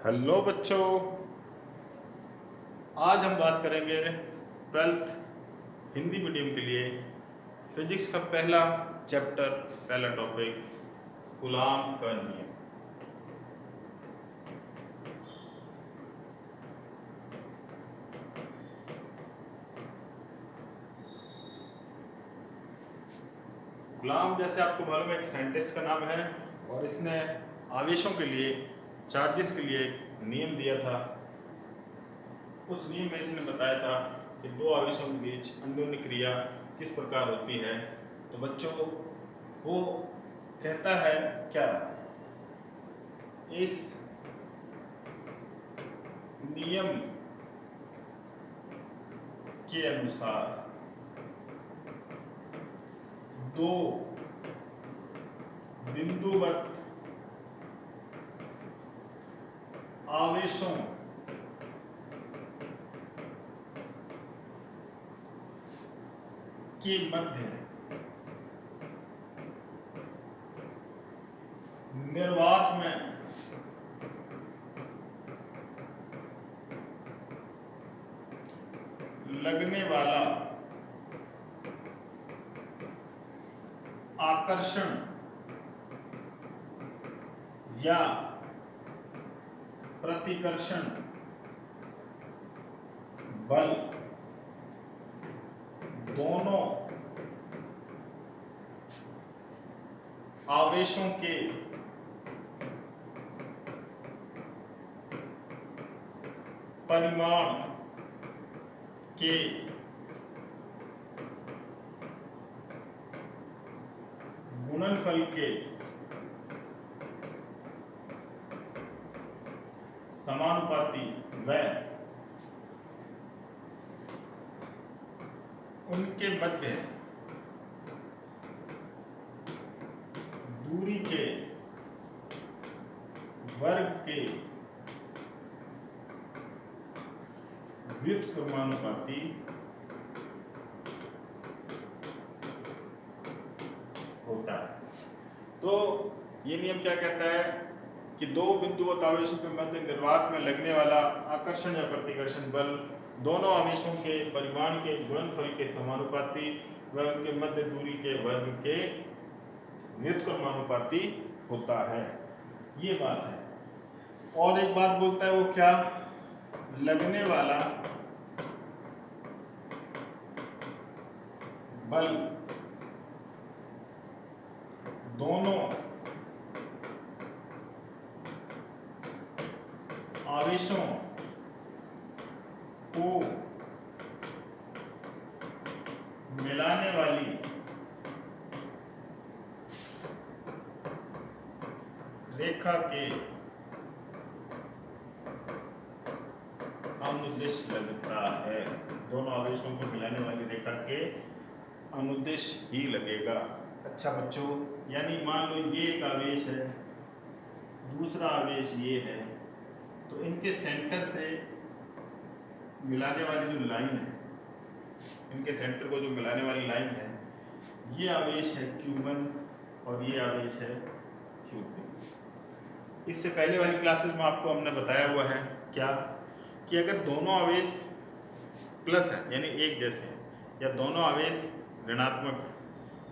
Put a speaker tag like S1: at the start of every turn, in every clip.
S1: Hello बच्चों, आज हम बात करेंगे 12th हिंदी मीडियम के लिए फिजिक्स का पहला चैप्टर, पहला टॉपिक कूलॉम का नियम। कूलॉम जैसे आपको मालूम है एक साइंटिस्ट का नाम है और इसने आवेशों के लिए, चार्जेस के लिए नियम दिया था। उस नियम में इसने बताया था कि दो आवेशों के बीच अन्योन्य क्रिया किस प्रकार होती है। तो बच्चों, वो कहता है क्या, इस नियम के अनुसार दो बिंदुवत आवेशों के मध्य निर्वात में लगने वाला आकर्षण या प्रतिकर्षण बल दोनों आवेशों के परिमाण के गुणनफल के समानुपाती व उनके मध्य दूरी के वर्ग के व्युत्क्रमानुपाती होता है। तो ये नियम क्या कहता है कि दो बिंदुवत आवेशों के मध्य निर्वात में लगने वाला आकर्षण या प्रतिकर्षण बल दोनों आवेशों के परिमाण के गुणनफल के समानुपाती व उनके मध्य दूरी के वर्ग के व्युत्क्रमानुपाती होता है। ये बात है। और एक बात बोलता है, वो क्या, लगने वाला बल दोनों आवेशों को मिलाने वाली रेखा के अनुदिश लगता है। दोनों आवेशों को मिलाने वाली रेखा के अनुदिश ही लगेगा। अच्छा बच्चों, यानी मान लो ये एक आवेश है, दूसरा आवेश ये है, तो इनके सेंटर से मिलाने वाली जो लाइन है, इनके सेंटर को जो मिलाने वाली लाइन है, ये आवेश है Q1 और ये आवेश है Q2। इससे पहले वाली क्लासेस में आपको हमने बताया हुआ है क्या, कि अगर दोनों आवेश प्लस है यानी एक जैसे हैं, या दोनों आवेश ऋणात्मक है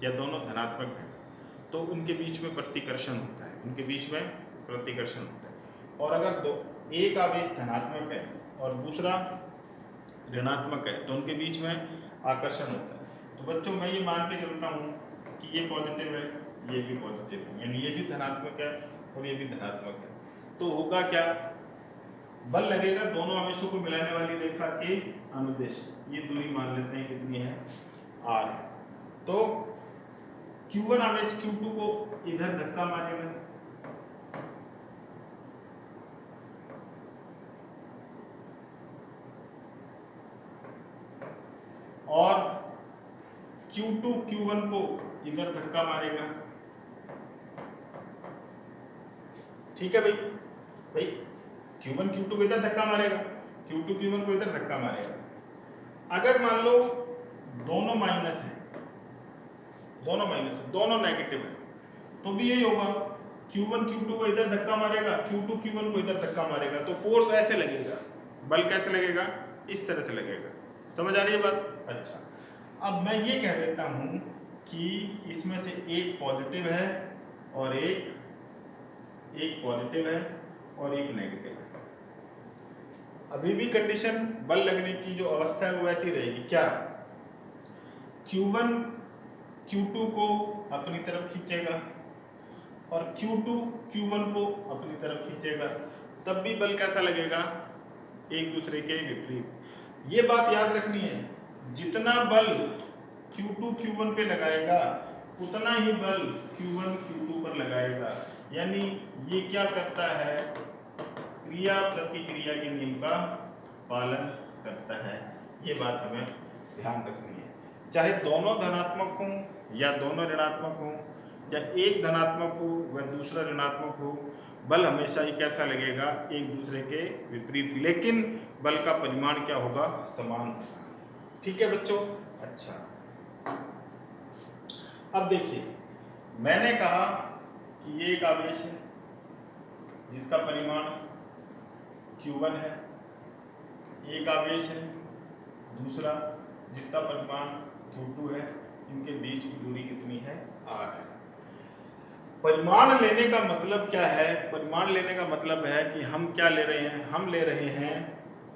S1: या दोनों धनात्मक है, तो उनके बीच में प्रतिकर्षण होता है, उनके बीच में प्रतिकर्षण होता है। और अगर एक आवेश धनात्मक है और दूसरा ऋणात्मक है, तो उनके बीच में आकर्षण होता है। तो बच्चों, मैं ये मान के चलता हूँ कि ये पॉजिटिव है, ये भी पॉजिटिव है, यानी ये भी धनात्मक है और ये भी धनात्मक है। तो होगा क्या, बल लगेगा दोनों आवेशों को मिलाने वाली रेखा के अनुदिश। ये दूरी मान लेते हैं कितनी है, r है। तो Q1 आवेश Q2 को इधर धक्का मारेगा, और Q2 Q1 को इधर धक्का मारेगा। ठीक है भाई Q1 Q2 को इधर धक्का मारेगा, Q2 Q1 को इधर धक्का मारेगा। अगर मान लो दोनों माइनस है, दोनों नेगेटिव है, तो भी यही होगा Q1 Q2 को इधर धक्का मारेगा, Q2 Q1 को इधर धक्का मारेगा, तो फोर्स ऐसे लगेगा, बल कैसे लगेगा, इस तरह से लगेगा। समझ आ रही है बात? अच्छा, अब मैं ये कह देता हूं कि इसमें से एक पॉजिटिव है और एक पॉजिटिव है और एक नेगेटिव है। अभी भी कंडीशन बल लगने की जो अवस्था है वो वैसी रहेगी। क्या? Q1 Q2 को अपनी तरफ खींचेगा और Q2 Q1 को अपनी तरफ खींचेगा, तब भी बल कैसा लगेगा, एक दूसरे के विपरीत। ये बात याद रखनी है, जितना बल Q2 Q1 पे लगाएगा उतना ही बल Q1 Q2 पर लगाएगा। यानी ये क्या करता है, क्रिया प्रतिक्रिया के नियम का पालन करता है। ये बात हमें ध्यान रखनी है। चाहे दोनों धनात्मक हों या दोनों ऋणात्मक हों या एक धनात्मक हो व दूसरा ऋणात्मक हो, बल हमेशा ही कैसा लगेगा, एक दूसरे के विपरीत, लेकिन बल का परिमाण क्या होगा, समान होगा। ठीक है बच्चों? अच्छा, अब देखिए, मैंने कहा कि ये एक आवेश है जिसका परिमाण Q1 है, एक आवेश है दूसरा जिसका परिमाण Q2 है, इनके बीच की दूरी कितनी है, r है। परिमाण लेने का मतलब क्या है? परिमाण लेने का मतलब है कि हम क्या ले रहे हैं, हम ले रहे हैं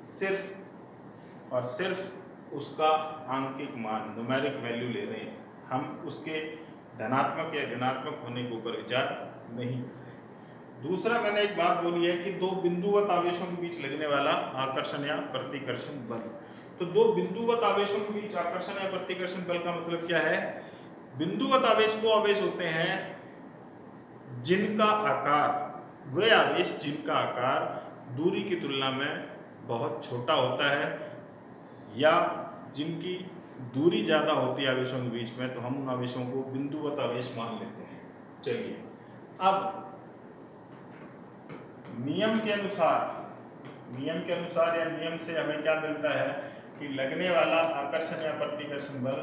S1: सिर्फ और सिर्फ उसका आंकिक मान, न्यूमेरिक वैल्यू ले रहे हैं। हम उसके धनात्मक या ऋणात्मक होने के ऊपर विचार नहीं कर रहे। दूसरा, मैंने एक बात बोली है कि दो बिंदुवत आवेशों के बीच लगने वाला आकर्षण या प्रतिकर्षण बल। तो दो बिंदुवत आवेशों के बीच आकर्षण या प्रतिकर्षण बल का मतलब क्या है? बिंदुवत आवेश वो आवेश होते हैं जिनका आकार, वे आवेश जिनका आकार दूरी की तुलना में बहुत छोटा होता है या जिनकी दूरी ज़्यादा होती है आवेशों के बीच में, तो हम उन आवेशों को बिंदुवत आवेश मान लेते हैं। चलिए, अब नियम के अनुसार या नियम से हमें क्या मिलता है कि लगने वाला आकर्षण या प्रतिकर्षण बल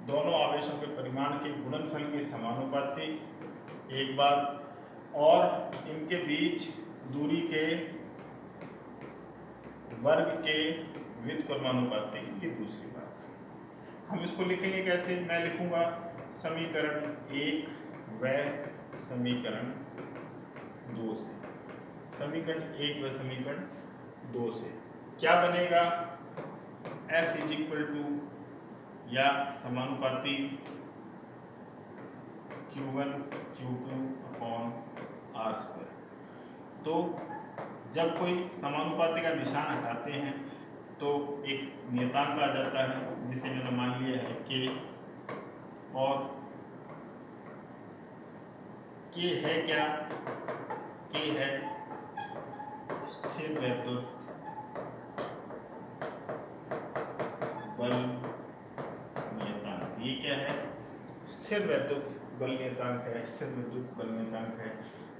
S1: दोनों आवेशों के परिमाण के गुणनफल के समानुपाती, एक बात, और इनके बीच दूरी के वर्ग के व्युत्क्रमानुपाती, ये दूसरी बात। हम इसको लिखेंगे कैसे? मैं लिखूंगा समीकरण 1 व समीकरण 2 से। समीकरण 1 व समीकरण 2 से क्या बनेगा? F इज इक्वल टू या समानुपाती Q1 Q2 upon R square. तो जब कोई समानुपाती का निशान हटाते हैं तो एक नियतांक आ जाता है जिसे मैंने मान लिया है K, और K है क्या? K है स्थिर वैद्युत बल नियतांक। ये क्या है? स्थिर वैद्युत बल नियतांक है, स्थिर विद्युत बल नियतांक है।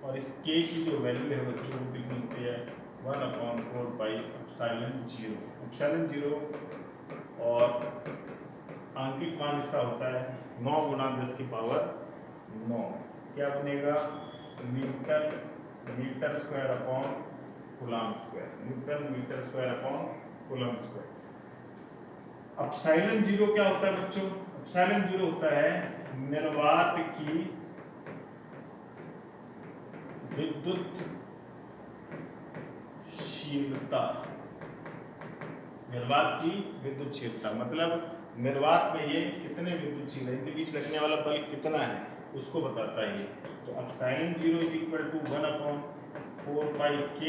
S1: और इस K की जो वैल्यू है बच्चों को कितनी होती है? 1/4 पाई एप्सिलॉन 0। एप्सिलॉन 0 और आंकिक मान इसका होता है 9 गुना 10 की पावर 9। क्या बनेगा? Metre square upon coulomb square. Newton metre square upon coulomb square. Epsilon 0 क्या होता है बच्चों? एप्सिलॉन 0 होता है निर्वात की विद्युत शीलता। निर्वात की विद्युत शीलता मतलब निर्वात में ये कितने विद्युतशील है, इनके बीच लगने वाला बल कितना है उसको बताता है ये। तो epsilon 0 is equal to 1/4 pi K,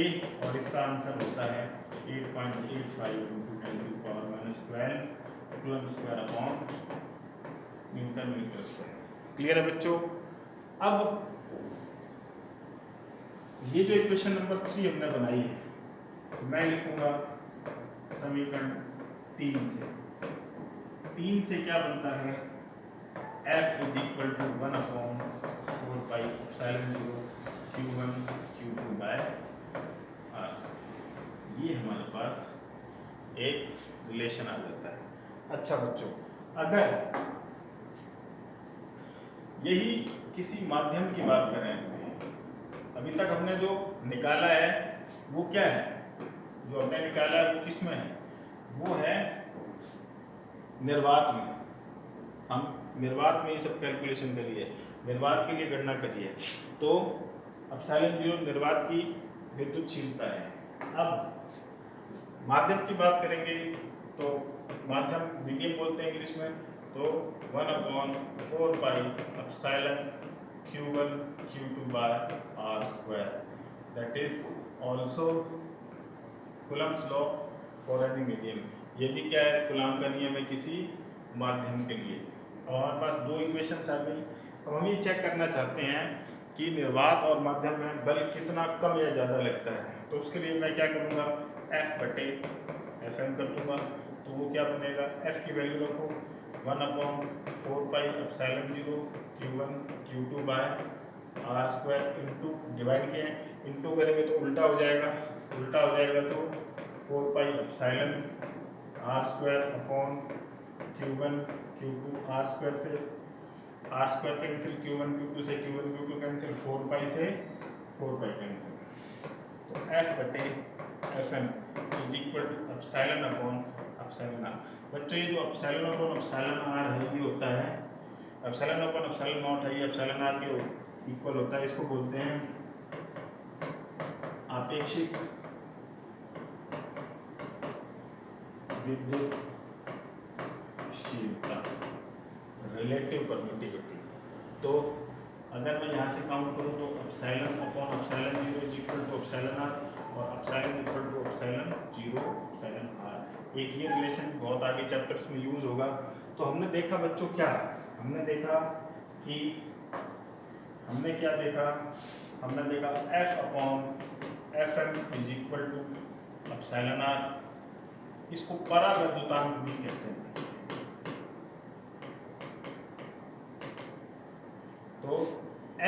S1: और इसका आंसर होता है 8.85 × 10⁻12 coulomb square upon newton metre square. Clear है बच्चों? अब ये जो इक्वेशन नंबर 3 हमने बनाई है, तो मैं लिखूंगा समीकरण 3 से। 3 से क्या बनता है? F is equal to 1/4 pi epsilon 0 Q1 Q2 by R। ये हमारे पास एक रिलेशन आ जाता है। अच्छा बच्चों, अगर यही किसी माध्यम की बात करें, अभी तक हमने जो निकाला है वो क्या है, जो हमने निकाला है वो किस में है, वो है निर्वात में। हम निर्वात में ये सब कैलकुलेशन करिए, निर्वात के लिए गणना करिए। तो एप्सिलॉन 0 निर्वात की विद्युतशीलता है। अब माध्यम की बात करेंगे तो माध्यम मीडियम बोलते हैं इंग्लिश में, तो 1/4 pi epsilon Q1 Q2 by R square, that is also Coulomb's law for any medium। ये भी क्या है, कूलाम का नियम है किसी माध्यम के लिए। अब हमारे पास दो इक्वेशंस आ गई। अब हम ये चेक करना चाहते हैं कि निर्वात और माध्यम में बल कितना कम या ज़्यादा लगता है। तो उसके लिए मैं क्या करूँगा, F/Fm कर दूँगा। तो वो क्या बनेगा, F की वैल्यू रखो 1/4 pi epsilon 0 Q1 Q2 by R square into divide किए हैं, इंटू करेंगे तो उल्टा हो जाएगा, उल्टा हो जाएगा तो 4 pi epsilon R square upon Q1 Q2 R square से R square cancel, Q1 Q2 से Q1 Q2 कैंसिल, 4 पाई से 4 पाई कैंसिल। तो F/Fm is equal to epsilon upon epsilon R। बच्चों ये जो एप्सिलॉन अपॉन एप्सिलॉन R है ये होता है, एप्सिलॉन अपॉन एप्सिलॉन नॉट है, ये एप्सिलॉन R के इक्वल होता है। इसको बोलते हैं आपेक्षिक विद्युतशीलता, रिलेटिव परमिटिविटी। तो अगर मैं यहाँ से काउंट करूँ तो epsilon upon epsilon 0 is equal to epsilon R और epsilon equal to epsilon 0 epsilon R। एक ये रिलेशन बहुत आगे चैप्टर्स में यूज होगा। तो हमने देखा बच्चों क्या, हमने देखा कि हमने क्या देखा, हमने देखा F/Fm is equal to epsilon R। इसको परावैद्युतांक भी कहते हैं। तो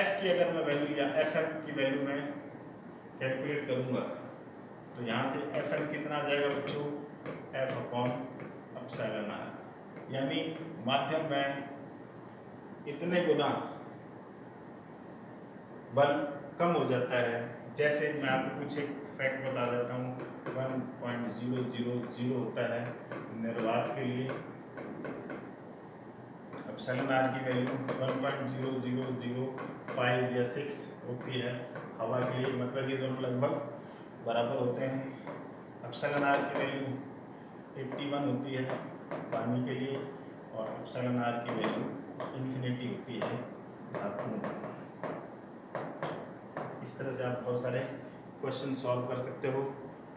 S1: F की अगर मैं वैल्यू या Fm की वैल्यू में कैलकुलेट करूंगा तो यहाँ से Fm कितना आ जाएगा बच्चों, F/एप्सिलॉन R। यानी माध्यम में इतने गुना बल कम हो जाता है। जैसे मैं आपको कुछ एक फैक्ट बता देता हूँ, 1.000 होता है निर्वात के लिए, एप्सिलॉन R की वैल्यू 1.0005 या 6 होती है हवा के लिए, मतलब ये दोनों लगभग बराबर होते हैं। एप्सिलॉन R की वैल्यू 81 होती है पानी के लिए और एप्सिलॉन R की वैल्यू इन्फिनिटी होती है धातुओं में। इस तरह से आप बहुत सारे क्वेश्चन सॉल्व कर सकते हो।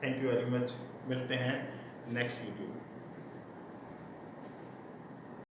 S1: थैंक यू वेरी मच, मिलते हैं नेक्स्ट वीडियो में।